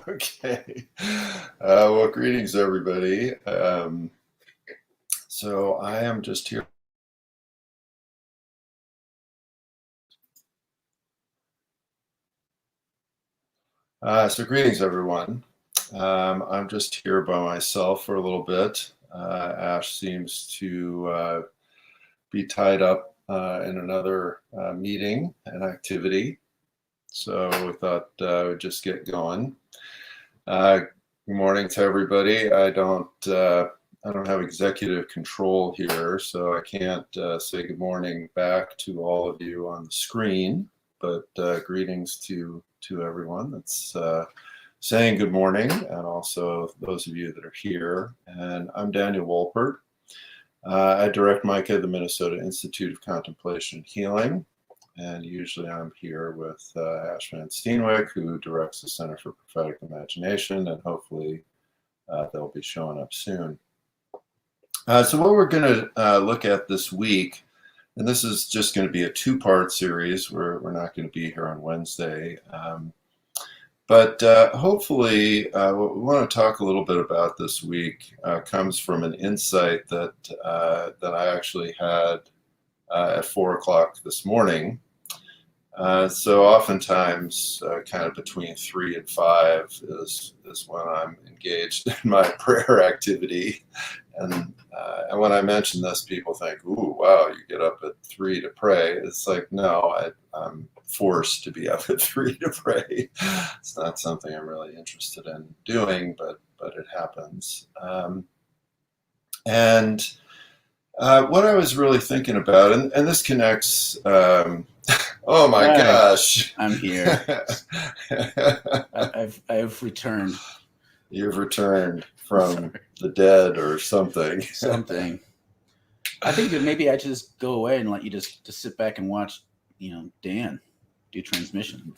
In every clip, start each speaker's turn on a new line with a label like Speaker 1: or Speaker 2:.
Speaker 1: Okay. Well, greetings, everybody. So I am just here. So greetings, everyone. I'm just here by myself for a little bit. Ash seems to be tied up in another meeting and activity. So we thought we'd just get going. Good morning to everybody. I don't have executive control here, so I can't say good morning back to all of you on the screen. But greetings to everyone that's saying good morning, and also those of you that are here. And I'm Daniel Wolpert. I direct Micah, the Minnesota Institute of Contemplation and Healing. And usually I'm here with Ash Van Steenwyk, who directs the Center for Prophetic Imagination, and hopefully they'll be showing up soon. So what we're going to look at this week, and this is just going to be a two-part series. We're not going to be here on Wednesday. But hopefully what we want to talk a little bit about this week comes from an insight that I actually had at 4 o'clock this morning. So oftentimes kind of between 3 and 5 is when I'm engaged in my prayer activity. And when I mention this, people think, ooh, wow, you get up at 3 to pray. It's like, no, I'm forced to be up at 3 to pray. It's not something I'm really interested in doing, but it happens. And what I was really thinking about, and this connects, oh my gosh.
Speaker 2: I'm here. I've returned.
Speaker 1: You've returned from the dead or something.
Speaker 2: Something. I think that maybe I just go away and let you just sit back and watch, Dan do transmission.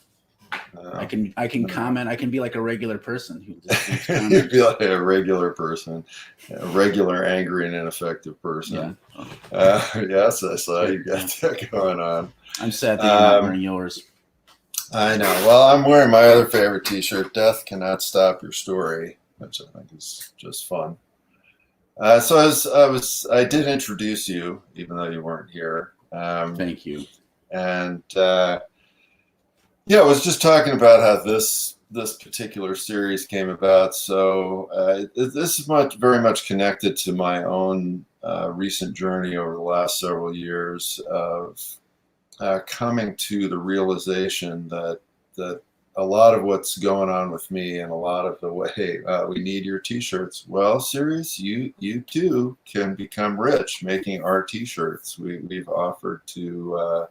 Speaker 2: I can comment. I can be like a regular person who just
Speaker 1: you'd be like a regular person, a regular, angry, and ineffective person. Yeah. Yes, I saw you got that going on.
Speaker 2: I'm sad that you're not wearing yours.
Speaker 1: I know. Well, I'm wearing my other favorite T-shirt, "Death Cannot Stop Your Story," which I think is just fun. So I did introduce you, even though you weren't here.
Speaker 2: Thank you.
Speaker 1: And yeah, I was just talking about how this particular series came about. So this is very much connected to my own recent journey over the last several years of coming to the realization that a lot of what's going on with me and a lot of the way we need your T-shirts. Well, serious, you too can become rich making our T-shirts. We've offered to.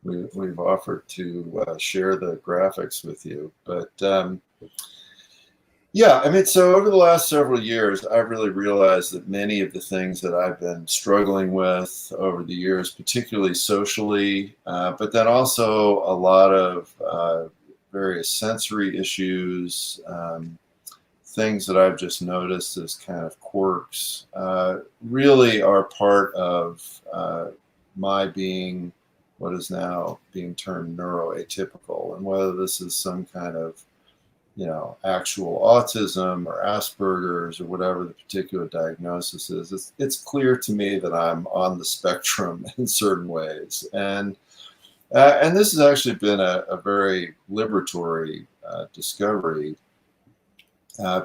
Speaker 1: We've offered to share the graphics with you. But yeah, I mean, so over the last several years, I've really realized that many of the things that I've been struggling with over the years, particularly socially, but then also a lot of various sensory issues, things that I've just noticed as kind of quirks, really are part of my being what is now being termed neuro-atypical, and whether this is some kind of, actual autism or Asperger's or whatever the particular diagnosis is, it's clear to me that I'm on the spectrum in certain ways, and this has actually been a very liberatory discovery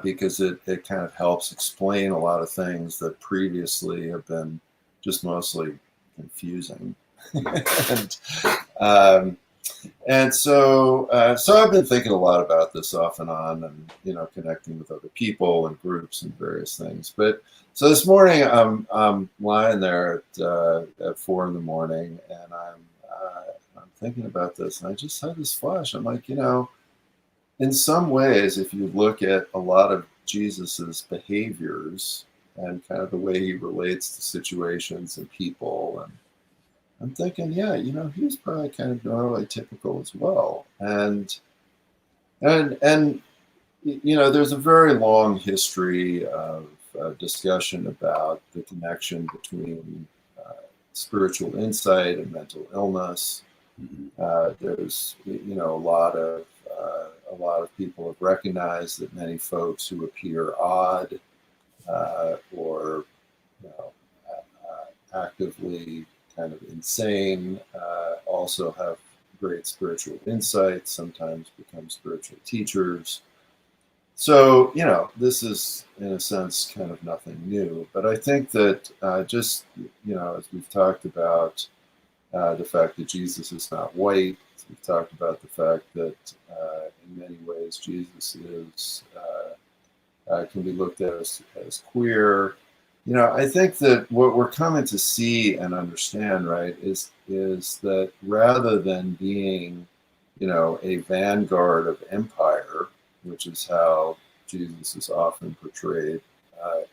Speaker 1: because it kind of helps explain a lot of things that previously have been just mostly confusing. and so I've been thinking a lot about this off and on, and connecting with other people and groups and various things. But so this morning I'm lying there at 4 in the morning, and I'm thinking about this, and I just had this flash. I'm like, in some ways, if you look at a lot of Jesus's behaviors, and kind of the way he relates to situations and people. And I'm thinking, yeah, he was probably kind of neuro-atypical as well. And there's a very long history of discussion about the connection between spiritual insight and mental illness. There's a lot of people have recognized that many folks who appear odd or actively kind of insane also have great spiritual insights, sometimes become spiritual teachers. So, this is, in a sense, kind of nothing new. But I think that as we've talked about the fact that Jesus is not white, we've talked about the fact that in many ways Jesus can be looked at as queer. I think that what we're coming to see and understand, right, is that rather than being, a vanguard of empire, which is how Jesus is often portrayed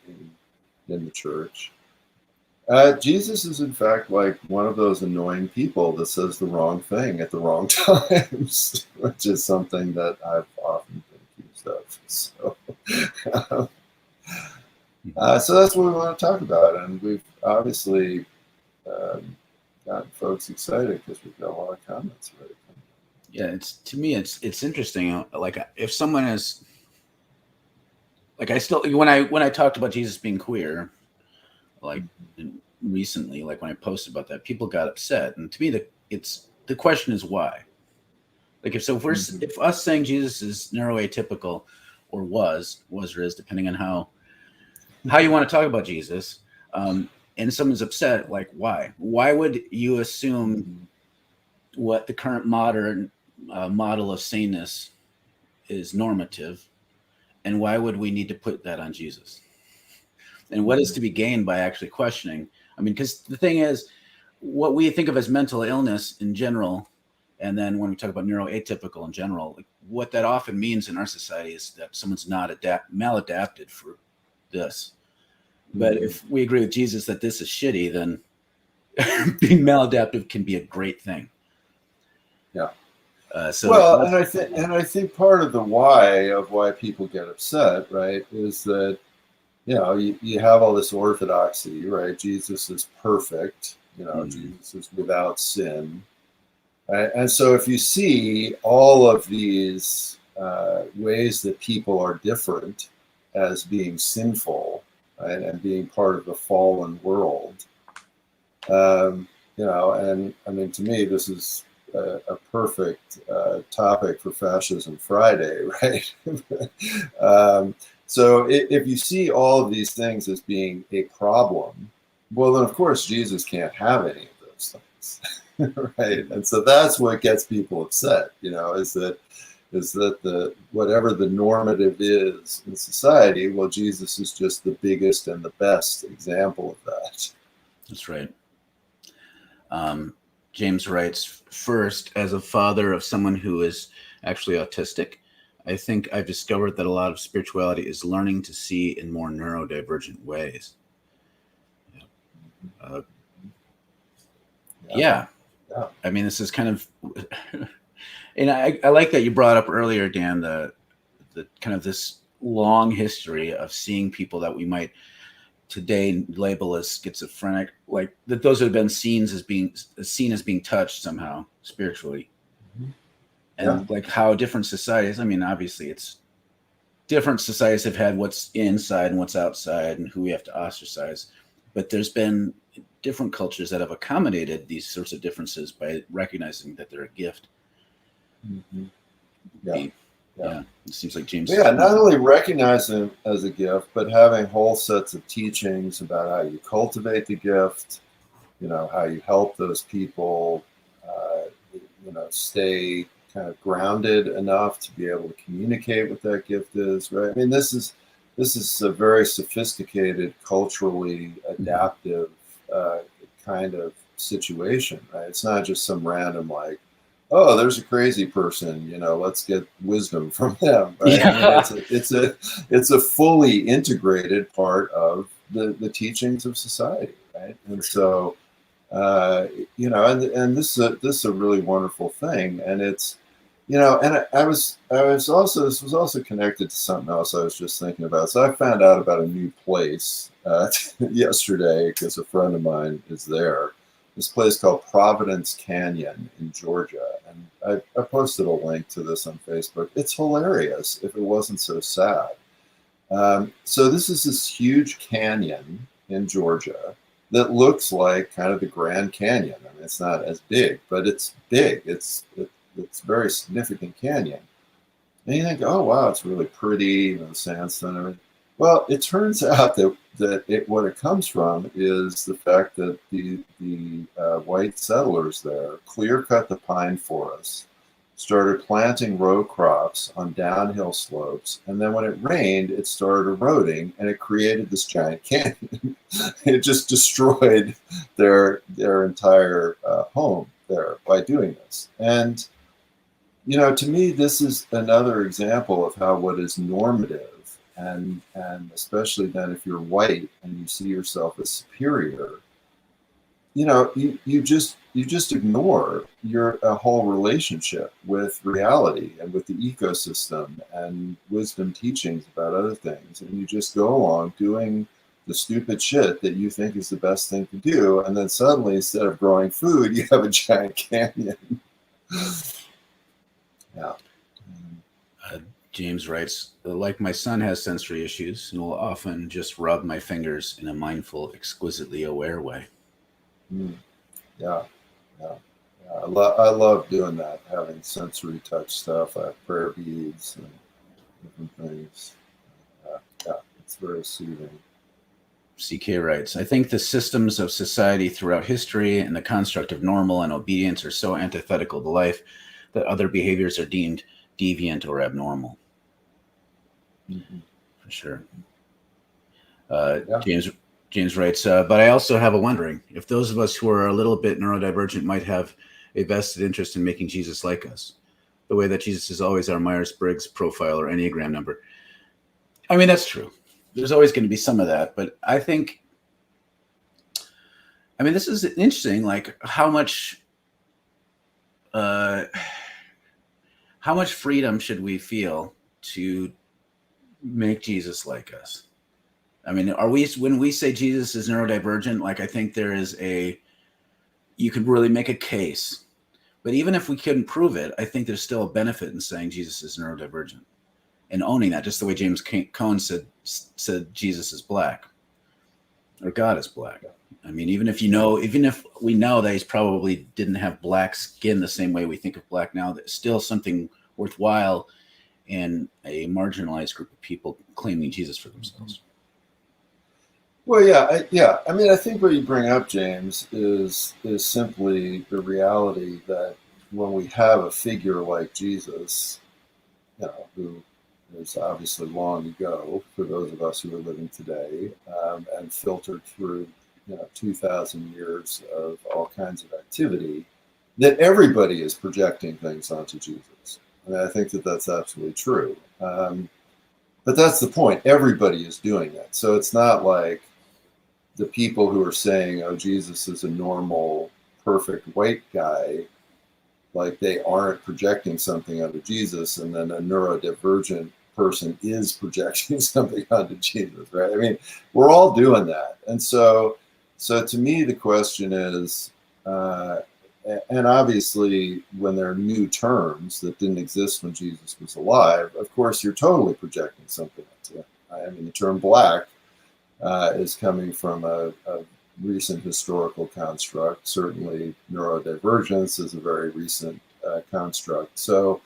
Speaker 1: in the church, Jesus is in fact like one of those annoying people that says the wrong thing at the wrong times, which is something that I've often been accused of. So that's what we want to talk about, and we've obviously gotten folks excited because we've got a lot of comments already.
Speaker 2: Yeah, it's interesting. Like if someone is like, I still when I talked about Jesus being queer, like recently, like when I posted about that, people got upset, and to me, the question is why. Like if us saying Jesus is neuroatypical, or was or is, depending on how you want to talk about Jesus, and someone's upset, like why? Why would you assume what the current modern model of saneness is normative, and why would we need to put that on Jesus? And what is to be gained by actually questioning? I mean, because the thing is, what we think of as mental illness in general, and then when we talk about neuroatypical in general, like what that often means in our society is that someone's not maladapted for this. But if we agree with Jesus that this is shitty, then being maladaptive can be a great thing.
Speaker 1: Yeah.
Speaker 2: And
Speaker 1: I think part of the why people get upset, right, is that you have all this orthodoxy, right? Jesus is perfect, Jesus is without sin, right? And so if you see all of these ways that people are different as being sinful, right, and being part of the fallen world, and I mean, to me, this is a perfect topic for Fascism Friday, right? So if you see all of these things as being a problem, well, then of course Jesus can't have any of those things, right? And so that's what gets people upset, is that the whatever the normative is in society, well, Jesus is just the biggest and the best example of that.
Speaker 2: That's right. James writes, first, as a father of someone who is actually autistic, I think I've discovered that a lot of spirituality is learning to see in more neurodivergent ways. Yeah. I mean, this is kind of, and I like that you brought up earlier, Dan, the kind of this long history of seeing people that we might today label as schizophrenic, like that those have been seen as being touched somehow spiritually. And like how different societies, I mean, obviously it's different societies have had what's inside and what's outside and who we have to ostracize, but there's been different cultures that have accommodated these sorts of differences by recognizing that they're a gift. It seems like James.
Speaker 1: Yeah, not only recognize them as a gift, but having whole sets of teachings about how you cultivate the gift, how you help those people, stay kind of grounded enough to be able to communicate what that gift is, right? I mean, this is a very sophisticated, culturally adaptive kind of situation, right? It's not just some random like, oh, there's a crazy person, let's get wisdom from them. Right?
Speaker 2: Yeah.
Speaker 1: I mean, it's a fully integrated part of the teachings of society, right? And so, and this is a really wonderful thing, and it's, and I was also, this was also connected to something else I was just thinking about. So I found out about a new place yesterday because a friend of mine is there. This place called Providence Canyon in Georgia, and I posted a link to this on Facebook. It's hilarious if it wasn't so sad. So this is this huge canyon in Georgia that looks like kind of the Grand Canyon. I mean, it's not as big, but it's big. It's a very significant canyon. And you think, oh wow, it's really pretty, the sandstone and everything. Well, it turns out that what it comes from is the fact that the white settlers there clear cut the pine forest, started planting row crops on downhill slopes, and then when it rained, it started eroding, and it created this giant canyon. It just destroyed their entire home there by doing this. And to me, this is another example of how what is normative, and especially then if you're white and you see yourself as superior, you just ignore a whole relationship with reality and with the ecosystem and wisdom teachings about other things, and you just go along doing the stupid shit that you think is the best thing to do, and then suddenly, instead of growing food, you have a giant canyon. Yeah.
Speaker 2: James writes, like my son has sensory issues and will often just rub my fingers in a mindful, exquisitely aware way.
Speaker 1: Yeah. I love doing that, having sensory touch stuff. I have prayer beads and different things. Yeah, it's very soothing.
Speaker 2: CK writes, I think the systems of society throughout history and the construct of normal and obedience are so antithetical to life that other behaviors are deemed deviant or abnormal.
Speaker 1: Mm-hmm.
Speaker 2: For sure. Yeah. James writes, but I also have a wondering if those of us who are a little bit neurodivergent might have a vested interest in making Jesus like us, the way that Jesus is always our Myers-Briggs profile or Enneagram number. I mean, that's true. There's always going to be some of that, but I think, this is interesting, like how much freedom should we feel to make Jesus like us? I mean, when we say Jesus is neurodivergent, like I think you could really make a case, but even if we couldn't prove it, I think there's still a benefit in saying Jesus is neurodivergent and owning that, just the way James Cone said Jesus is black or God is black. I mean, even if we know that he's probably didn't have black skin the same way we think of black now, there's still something worthwhile in a marginalized group of people claiming Jesus for themselves.
Speaker 1: Well, yeah. I mean, I think what you bring up, James, is simply the reality that when we have a figure like Jesus, who is obviously long ago for those of us who are living today, and filtered through 2,000 years of all kinds of activity, that everybody is projecting things onto Jesus. And I think that that's absolutely true. But that's the point. Everybody is doing it. So it's not like the people who are saying, oh, Jesus is a normal, perfect white guy, like they aren't projecting something onto Jesus, and then a neurodivergent person is projecting something onto Jesus, right? I mean, we're all doing that. And so to me, the question is, and obviously when there are new terms that didn't exist when Jesus was alive, of course, you're totally projecting something onto him. I mean, the term black is coming from a recent historical construct. Certainly, neurodivergence is a very recent construct. So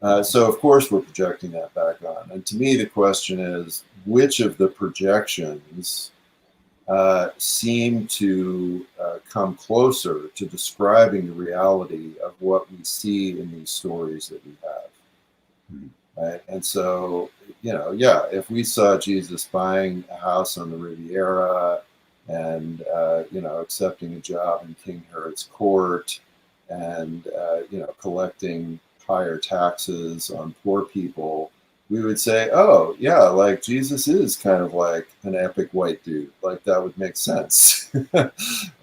Speaker 1: of course, we're projecting that back on. And to me, the question is, which of the projections seem to come closer to describing the reality of what we see in these stories that we have? Right? And so, if we saw Jesus buying a house on the Riviera and, accepting a job in King Herod's court and, collecting higher taxes on poor people, we would say, oh yeah, like Jesus is kind of like an epic white dude, like that would make sense.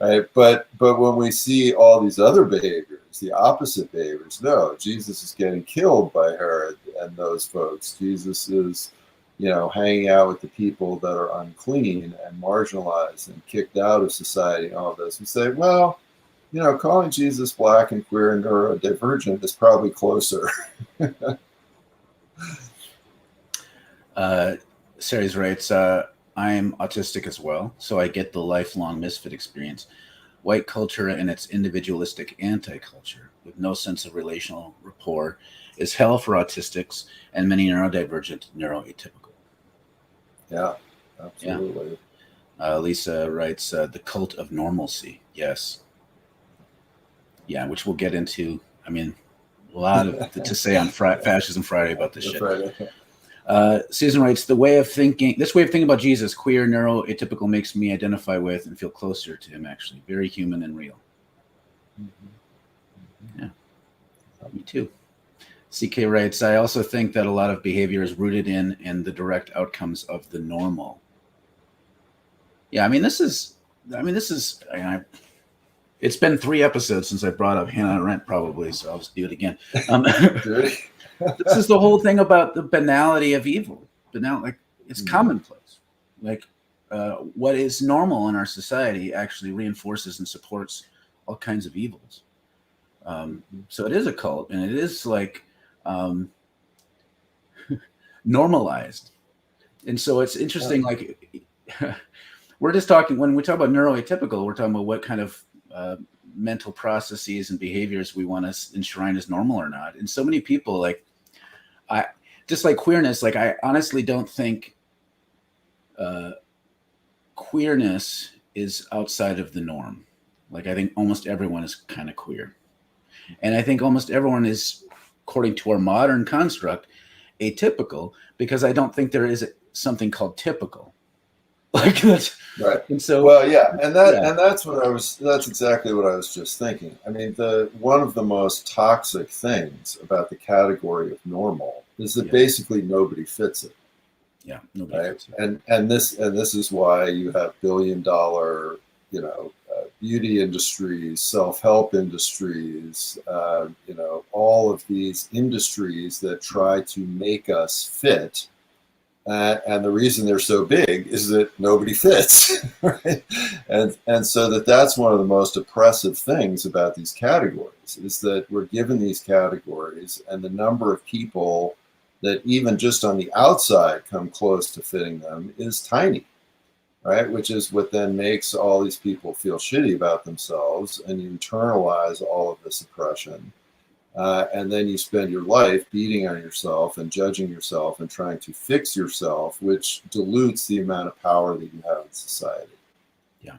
Speaker 1: Right? But when we see all these other behaviors, the opposite behaviors, no, Jesus is getting killed by Herod and those folks. Jesus is, hanging out with the people that are unclean and marginalized and kicked out of society and all of this. We say, well, calling Jesus black and queer and neurodivergent is probably closer.
Speaker 2: Series writes, I am autistic as well, so I get the lifelong misfit experience. White culture and its individualistic anti-culture with no sense of relational rapport is hell for autistics and many neurodivergent, neuroatypical.
Speaker 1: Yeah, absolutely.
Speaker 2: Yeah. Lisa writes, the cult of normalcy. Yes. Yeah, which we'll get into. I mean, a lot of to say on Fascism Friday about this shit.
Speaker 1: Friday.
Speaker 2: Susan writes, this way of thinking about Jesus, queer, neuroatypical, makes me identify with and feel closer to him, actually. Very human and real. Yeah, me too. CK writes, I also think that a lot of behavior is rooted in the direct outcomes of the normal. Yeah, it's been 3 episodes since I brought up Hannah Arendt, probably, so I'll just do it again. This is the whole thing about the banality of evil. It's commonplace. Like what is normal in our society actually reinforces and supports all kinds of evils. So it is a cult, and it is like normalized. And so it's interesting. Like we're just talking, when we talk about neuroatypical, we're talking about what kind of mental processes and behaviors we want to enshrine as normal or not. And so many people, like I just like queerness, like I honestly don't think queerness is outside of the norm. Like I think almost everyone is kind of queer. And I think almost everyone is, according to our modern construct, atypical, because I don't think there is something called typical. Like that's
Speaker 1: right.
Speaker 2: And so,
Speaker 1: well, yeah, and that's exactly what I was just thinking. I mean, one of the most toxic things about the category of normal is that basically nobody fits it.
Speaker 2: Yeah, nobody fits it.
Speaker 1: And this is why you have billion-dollar, beauty industries, self-help industries, all of these industries that try to make us fit. And the reason they're so big is that nobody fits, right? And so that's one of the most oppressive things about these categories is that we're given these categories, and the number of people that even just on the outside come close to fitting them is tiny, right? Which is what then makes all these people feel shitty about themselves, and you internalize all of this oppression. And then you spend your life beating on yourself and judging yourself and trying to fix yourself, which dilutes the amount of power that you have in society.
Speaker 2: Yeah.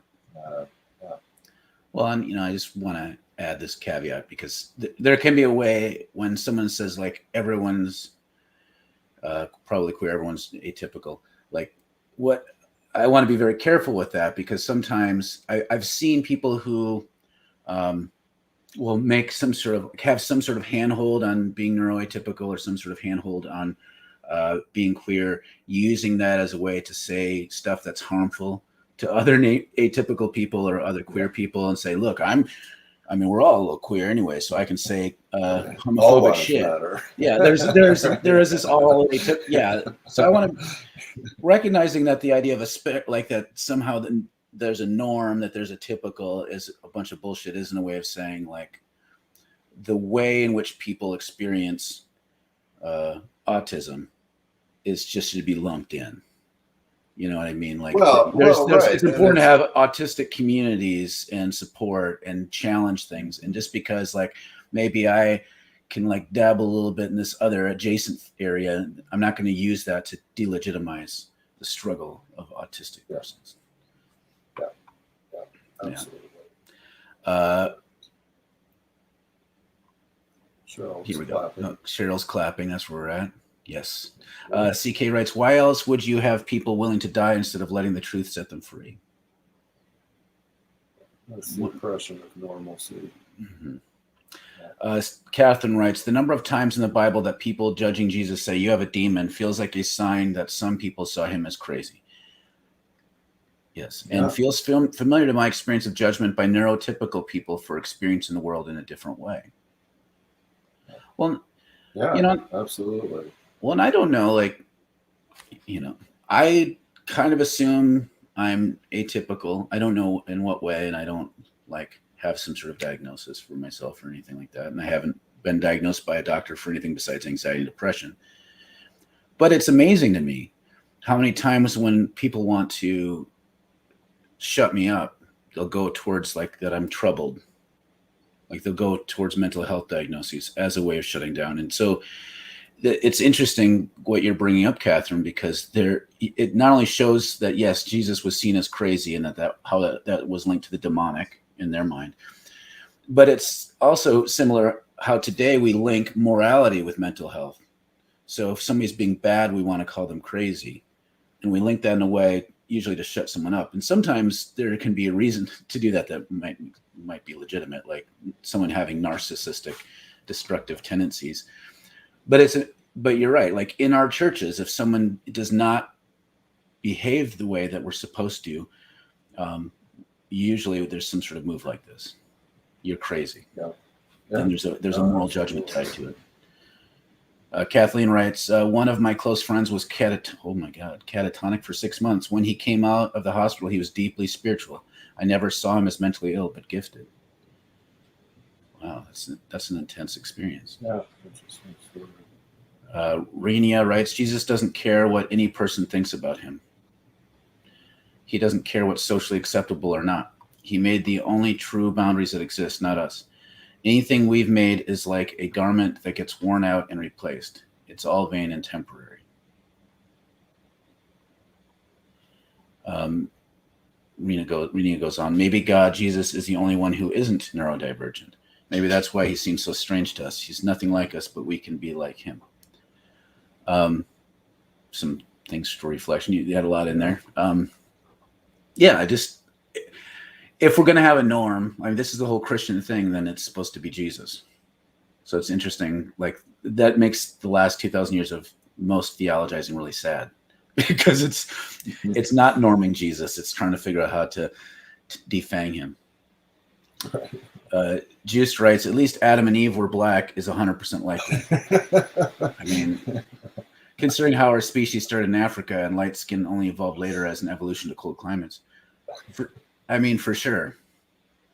Speaker 2: Well, and I just want to add this caveat because there can be a way when someone says like everyone's probably queer, everyone's atypical. Like what I want to be very careful with that, because sometimes I've seen people who will make have some sort of handhold on being neuroatypical or some sort of handhold on being queer, using that as a way to say stuff that's harmful to other atypical people or other queer people, and say, look, we're all a little queer anyway, so I can say homophobic shit. Yeah, there is this all atypical. Yeah, so I want to recognizing that the idea of like that somehow there's a norm, that there's a typical is a bunch of bullshit, isn't a way of saying like the way in which people experience autism is just to be lumped in. You know what I mean? Like, it's important to have autistic communities and support and challenge things. And just because like maybe I can like dabble a little bit in this other adjacent area, I'm not going to use that to delegitimize the struggle of autistic persons.
Speaker 1: Yeah, absolutely.
Speaker 2: Here we go. Cheryl's clapping. That's where we're at. Yes. CK writes, why else would you have people willing to die instead of letting the truth set them free?
Speaker 1: That's the oppression of normalcy.
Speaker 2: Mm-hmm. Catherine writes, the number of times in the Bible that people judging Jesus say you have a demon feels like a sign that some people saw him as crazy. Yes, and feels familiar to my experience of judgment by neuro-atypical people for experiencing the world in a different way. Well,
Speaker 1: yeah, absolutely.
Speaker 2: Well, and I don't know, I kind of assume I'm atypical. I don't know in what way, and I don't have some sort of diagnosis for myself or anything like that. And I haven't been diagnosed by a doctor for anything besides anxiety and depression. But it's amazing to me how many times when people want to shut me up, they'll go towards that I'm troubled. They'll go towards mental health diagnoses as a way of shutting down. And so it's interesting what you're bringing up, Catherine, because it not only shows that, yes, Jesus was seen as crazy and that was linked to the demonic in their mind, but it's also similar how today we link morality with mental health. So if somebody's being bad, we want to call them crazy. And we link that in a way usually to shut someone up. And sometimes there can be a reason to do that might be legitimate, like someone having narcissistic, destructive tendencies. But you're right. In our churches, if someone does not behave the way that we're supposed to, usually there's some sort of move like this. You're crazy.
Speaker 1: Yeah.
Speaker 2: And there's a moral judgment tied to it. Kathleen writes, one of my close friends was catatonic for 6 months. When he came out of the hospital, he was deeply spiritual. I never saw him as mentally ill, but gifted. Wow, that's an intense experience.
Speaker 1: Yeah, interesting story.
Speaker 2: Renia writes, Jesus doesn't care what any person thinks about him. He doesn't care what's socially acceptable or not. He made the only true boundaries that exist, not us. Anything we've made is like a garment that gets worn out and replaced. It's all vain and temporary. Rena goes on, maybe God, Jesus, is the only one who isn't neurodivergent. Maybe that's why he seems so strange to us. He's nothing like us, but we can be like him. Some things for reflection. You had a lot in there. If we're going to have a norm, this is the whole Christian thing, then it's supposed to be Jesus. So it's interesting. That makes the last 2,000 years of most theologizing really sad because it's not norming Jesus. It's trying to figure out how to defang him. Juice writes, at least Adam and Eve were black is 100% likely. Considering how our species started in Africa and light skin only evolved later as an evolution to cold climates. For sure.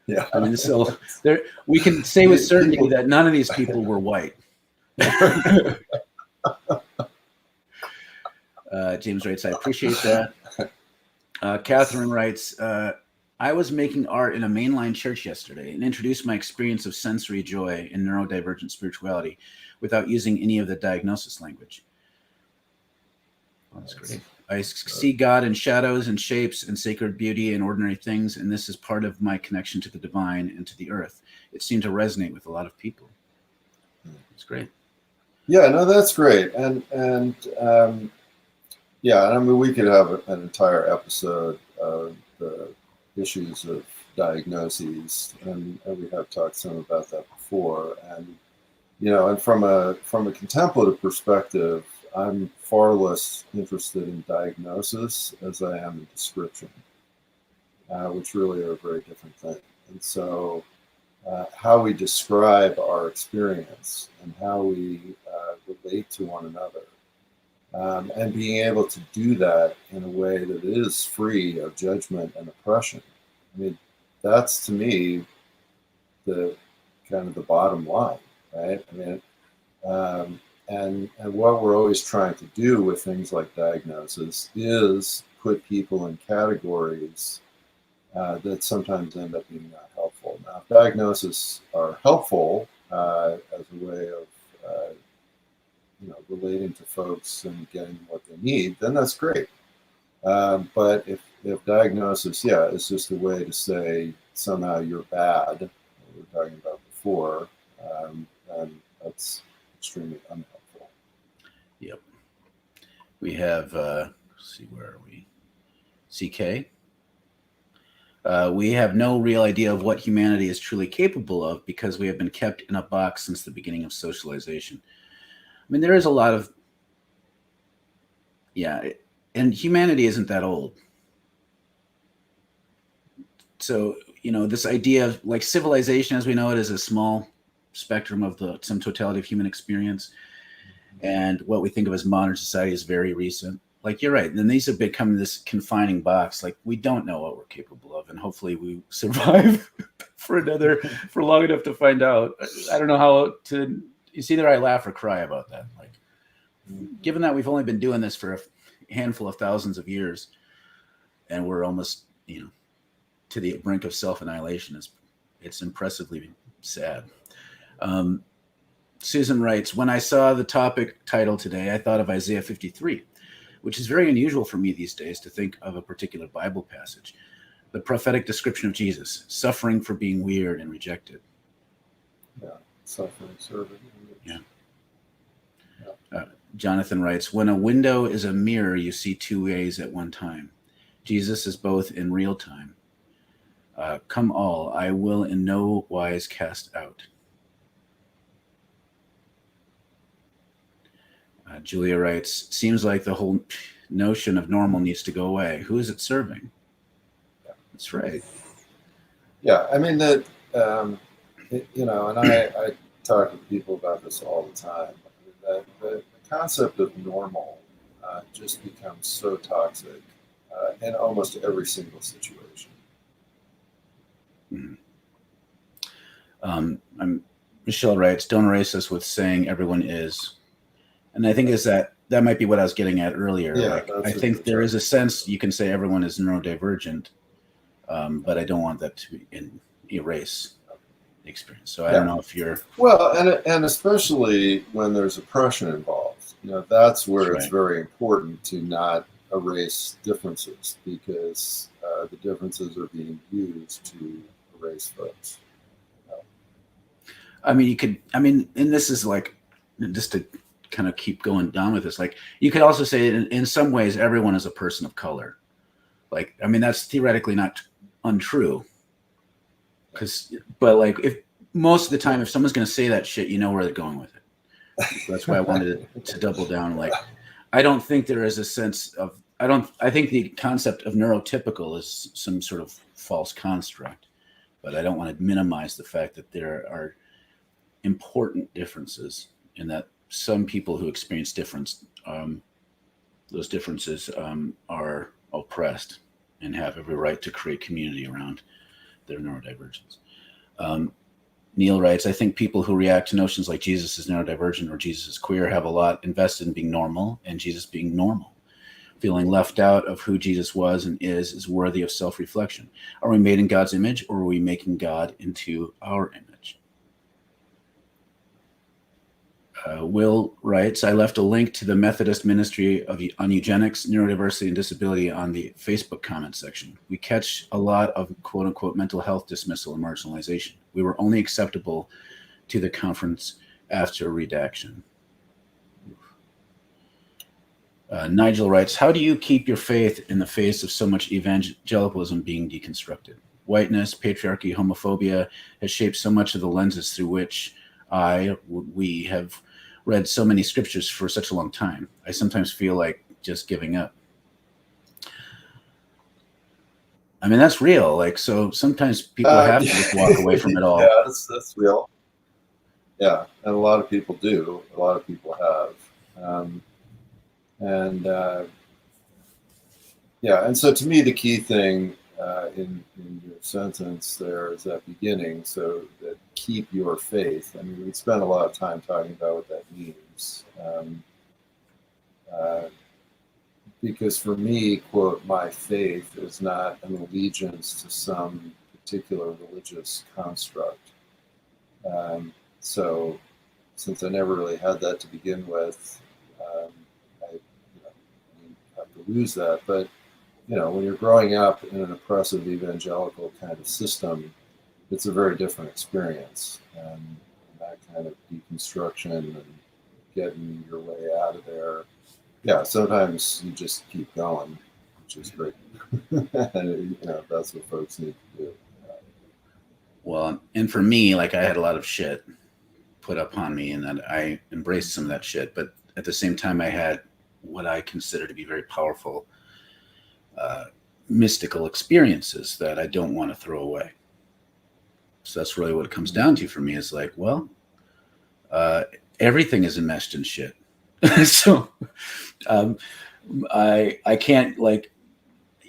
Speaker 1: Yeah.
Speaker 2: So we can say with certainty that none of these people were white. James writes, I appreciate that. Catherine writes, I was making art in a mainline church yesterday and introduced my experience of sensory joy and neurodivergent spirituality without using any of the diagnosis language. That's great. I see God in shadows and shapes and sacred beauty in ordinary things, and this is part of my connection to the divine and to the earth. It seemed to resonate with a lot of people. It's great.
Speaker 1: Yeah, no, that's great. And we could have an entire episode of the issues of diagnoses, and we have talked some about that before. And and from a contemplative perspective, I'm far less interested in diagnosis as I am in description, which really are a very different thing. And so how we describe our experience and how we relate to one another, and being able to do that in a way that is free of judgment and oppression. That's to me the kind of the bottom line, right? And what we're always trying to do with things like diagnosis is put people in categories that sometimes end up being not helpful. Now, if diagnoses are helpful as a way of relating to folks and getting what they need, then that's great. But if diagnosis, is just a way to say somehow you're bad, what we were talking about before, then that's extremely unhelpful.
Speaker 2: Yep. We have, let's see, where are we? CK. We have no real idea of what humanity is truly capable of because we have been kept in a box since the beginning of socialization. I mean, there is a lot of, and humanity isn't that old. So, this idea of like civilization as we know it is a small spectrum of the some totality of human experience. And what we think of as modern society is very recent. Like, you're right. Then these have become this confining box. Like, we don't know what we're capable of, and hopefully we survive for long enough to find out. I don't know how to. It's either I laugh or cry about that. Like, given that we've only been doing this for a handful of thousands of years, and we're almost, to the brink of self-annihilation, it's impressively sad. Susan writes, when I saw the topic title today, I thought of Isaiah 53, which is very unusual for me these days to think of a particular Bible passage. The prophetic description of Jesus, suffering for being weird and rejected.
Speaker 1: Yeah, suffering, serving.
Speaker 2: Yeah. Jonathan writes, when a window is a mirror, you see two ways at one time. Jesus is both in real time. Come all, I will in no wise cast out. Julia writes, seems like the whole notion of normal needs to go away. Who is it serving?
Speaker 1: Yeah.
Speaker 2: That's right.
Speaker 1: Yeah, I mean, and I talk to people about this all the time. The concept of normal just becomes so toxic in almost every single situation.
Speaker 2: Mm-hmm. Michelle writes, don't erase us with saying everyone is. And I think that might be what I was getting at earlier.
Speaker 1: Yeah,
Speaker 2: I think there is a sense you can say everyone is neurodivergent, but I don't want that to erase the experience. So I don't know if you're...
Speaker 1: Well, and especially when there's oppression involved, that's where it's very important to not erase differences, because the differences are being used to erase folks.
Speaker 2: I mean, and this is like, just to kind of keep going down with this, like, you could also say in some ways everyone is a person of color. Like, I mean, that's theoretically not untrue, but like, if most of the time, if someone's going to say that shit, you know where they're going with it. So that's why I wanted to double down. Like, I don't think there is a sense of, I think the concept of neurotypical is some sort of false construct, but I don't want to minimize the fact that there are important differences in that some people who experience difference, those differences are oppressed and have every right to create community around their neurodivergence. Neil writes, I think people who react to notions like Jesus is neurodivergent or Jesus is queer have a lot invested in being normal and Jesus being normal. Feeling left out of who Jesus was and is worthy of self-reflection. Are we made in God's image, or are we making God into our image? Will writes, I left a link to the Methodist Ministry on Eugenics, Neurodiversity, and Disability on the Facebook comment section. We catch a lot of quote-unquote mental health dismissal and marginalization. We were only acceptable to the conference after redaction. Nigel writes, how do you keep your faith in the face of so much evangelicalism being deconstructed? Whiteness, patriarchy, homophobia has shaped so much of the lenses through which we have read so many scriptures for such a long time. I sometimes feel like just giving up. I mean, that's real. Like, so sometimes people have to just walk away from it all.
Speaker 1: Yeah, that's real. Yeah, and a lot of people do. A lot of people have. And so to me, the key thing in your sentence there is that beginning, so that keep your faith. I mean, we spent a lot of time talking about what that means. Because for me, quote, my faith is not an allegiance to some particular religious construct. So since I never really had that to begin with, I have to lose that. But when you're growing up in an oppressive evangelical kind of system, it's a very different experience. And that kind of deconstruction and getting your way out of there. Yeah, sometimes you just keep going. which is great. That's what folks need to do.
Speaker 2: Well, and for me, like I had a lot of shit put upon me, and that I embraced some of that shit. But at the same time, I had what I consider to be very powerful mystical experiences that I don't want to throw away. So that's really what it comes down to for me, is like, well, everything is enmeshed in shit. So I can't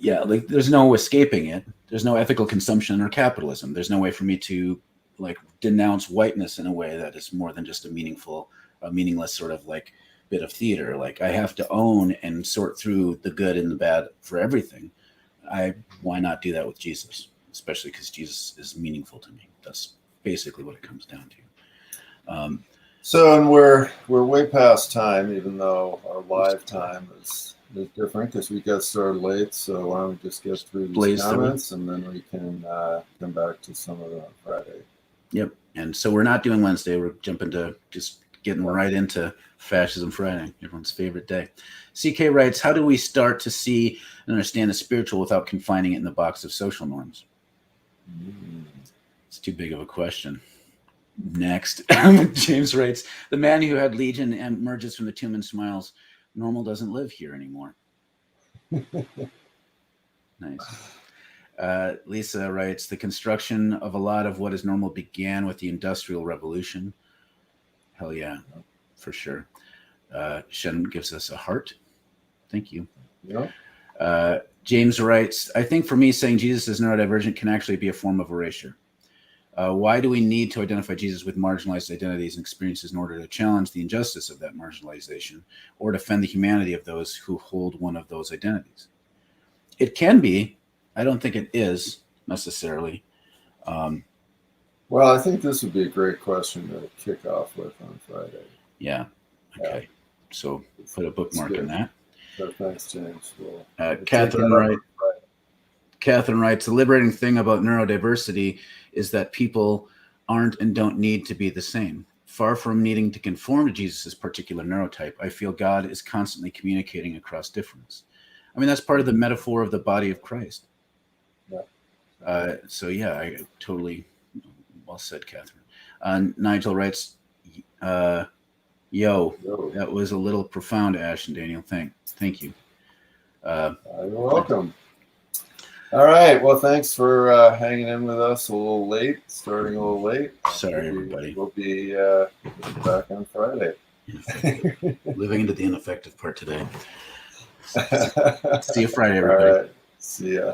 Speaker 2: there's no escaping it. There's no ethical consumption or capitalism. There's no way for me to like denounce whiteness in a way that is more than just a meaningless sort of like bit of theater. Like I have to own and sort through the good and the bad for everything. Why not do that with Jesus? Especially because Jesus is meaningful to me. That's basically what it comes down to.
Speaker 1: And we're way past time, even though our live time is different because we got started late. So why don't we just get through these comments and then we can come back to some of them on Friday.
Speaker 2: Yep. And so we're not doing Wednesday. We're jumping to just getting right into Fascism Friday, everyone's favorite day. CK writes, how do we start to see and understand the spiritual without confining it in the box of social norms? It's too big of a question. Next. James writes, the man who had Legion emerges from the tomb and smiles. Normal doesn't live here anymore. Nice. Lisa writes, the construction of a lot of what is normal began with the Industrial Revolution. Hell yeah, for sure. Shen gives us a heart. Thank you.
Speaker 1: Yeah.
Speaker 2: James writes, I think for me, saying Jesus is neurodivergent can actually be a form of erasure. Why do we need to identify Jesus with marginalized identities and experiences in order to challenge the injustice of that marginalization or defend the humanity of those who hold one of those identities? It can be. I don't think it is necessarily.
Speaker 1: Well, I think this would be a great question to kick off with on Friday.
Speaker 2: Yeah. Okay. Yeah. So put a bookmark in that.
Speaker 1: So thanks, James.
Speaker 2: Catherine writes, the liberating thing about neurodiversity is that people aren't and don't need to be the same. Far from needing to conform to Jesus' particular neurotype, I feel God is constantly communicating across difference. I mean, that's part of the metaphor of the body of Christ.
Speaker 1: Yeah.
Speaker 2: So yeah, I totally well said, Catherine. Nigel writes, yo, that was a little profound, Ash and Daniel. Thank you.
Speaker 1: You're welcome. All right. Well, thanks for hanging in with us a little late, starting a little late.
Speaker 2: Sorry, everybody.
Speaker 1: We'll be back on Friday.
Speaker 2: Living into the ineffective part today. See you Friday, everybody.
Speaker 1: All right. See ya.